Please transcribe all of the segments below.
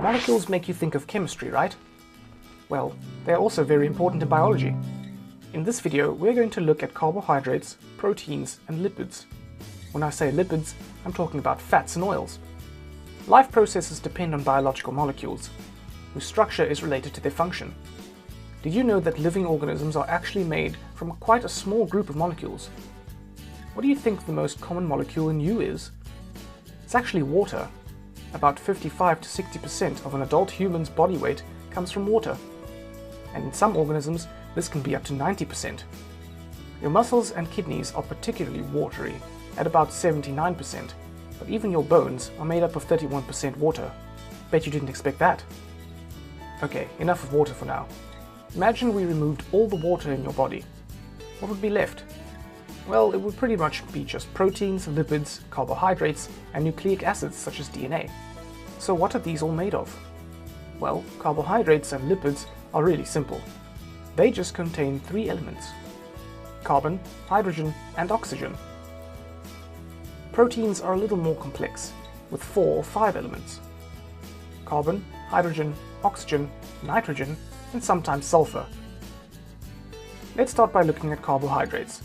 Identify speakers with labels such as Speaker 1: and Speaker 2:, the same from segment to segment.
Speaker 1: Molecules make you think of chemistry, right? Well, they're also very important in biology. In this video, we're going to look at carbohydrates, proteins, and lipids. When I say lipids, I'm talking about fats and oils. Life processes depend on biological molecules, whose structure is related to their function. Did you know that living organisms are actually made from quite a small group of molecules? What do you think the most common molecule in you is? It's actually water. About 55 to 60% of an adult human's body weight comes from water. And in some organisms, this can be up to 90%. Your muscles and kidneys are particularly watery, at about 79%, but even your bones are made up of 31% water. Bet you didn't expect that. Okay, enough of water for now. Imagine we removed all the water in your body. What would be left? Well, it would pretty much be just proteins, lipids, carbohydrates, and nucleic acids such as DNA. So what are these all made of? Well, carbohydrates and lipids are really simple. They just contain three elements: carbon, hydrogen, and oxygen. Proteins are a little more complex, with 4 or 5 elements: carbon, hydrogen, oxygen, nitrogen, and sometimes sulfur. Let's start by looking at carbohydrates.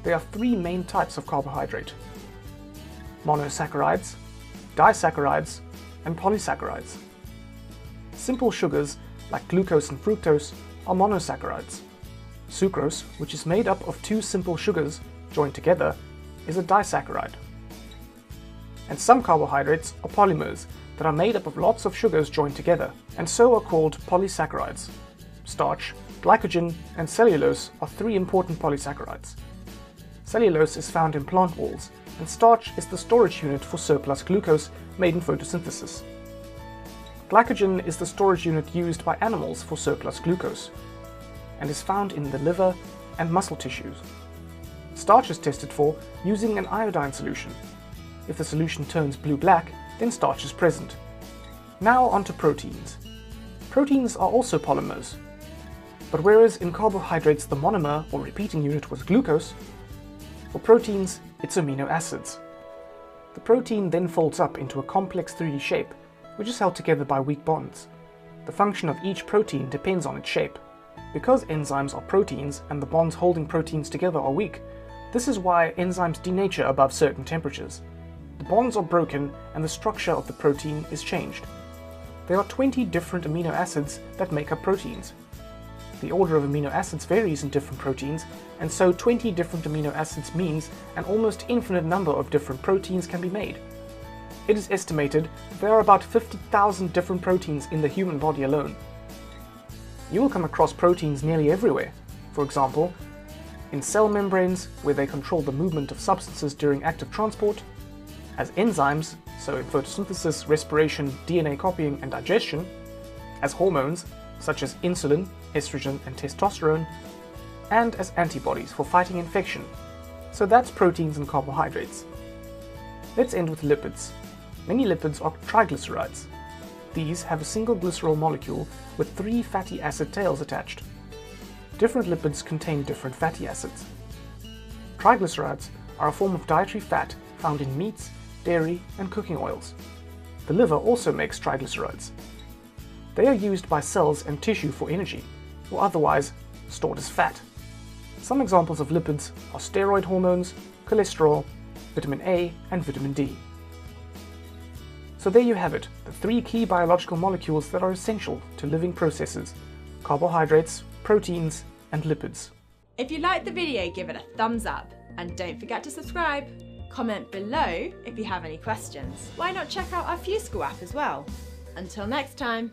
Speaker 1: There are 3 main types of carbohydrate: monosaccharides, disaccharides, and polysaccharides. Simple sugars like glucose and fructose are monosaccharides. Sucrose, which is made up of 2 simple sugars joined together, is a disaccharide. And some carbohydrates are polymers that are made up of lots of sugars joined together, and so are called polysaccharides. Starch, glycogen, and cellulose are 3 important polysaccharides. Cellulose is found in plant walls, and starch is the storage unit for surplus glucose made in photosynthesis. Glycogen is the storage unit used by animals for surplus glucose, and is found in the liver and muscle tissues. Starch is tested for using an iodine solution. If the solution turns blue-black, then starch is present. Now on to proteins. Proteins are also polymers, but whereas in carbohydrates the monomer or repeating unit was glucose, for proteins it's amino acids. The protein then folds up into a complex 3D shape, which is held together by weak bonds. The function of each protein depends on its shape. Because enzymes are proteins and the bonds holding proteins together are weak, this is why enzymes denature above certain temperatures. The bonds are broken and the structure of the protein is changed. There are 20 different amino acids that make up proteins. The order of amino acids varies in different proteins, and so 20 different amino acids means an almost infinite number of different proteins can be made. It is estimated that there are about 50,000 different proteins in the human body alone. You will come across proteins nearly everywhere. For example, in cell membranes, where they control the movement of substances during active transport, as enzymes, so in photosynthesis, respiration, DNA copying, and digestion, as hormones, such as insulin, estrogen, and testosterone, and as antibodies for fighting infection. So that's proteins and carbohydrates. Let's end with lipids. Many lipids are triglycerides. These have a single glycerol molecule with 3 fatty acid tails attached. Different lipids contain different fatty acids. Triglycerides are a form of dietary fat found in meats, dairy, and cooking oils. The liver also makes triglycerides. They are used by cells and tissue for energy, or otherwise stored as fat. Some examples of lipids are steroid hormones, cholesterol, vitamin A, and vitamin D. So there you have it, the 3 key biological molecules that are essential to living processes: carbohydrates, proteins, and lipids.
Speaker 2: If you liked the video, give it a thumbs up, and don't forget to subscribe. Comment below if you have any questions. Why not check out our FuseSchool app as well? Until next time.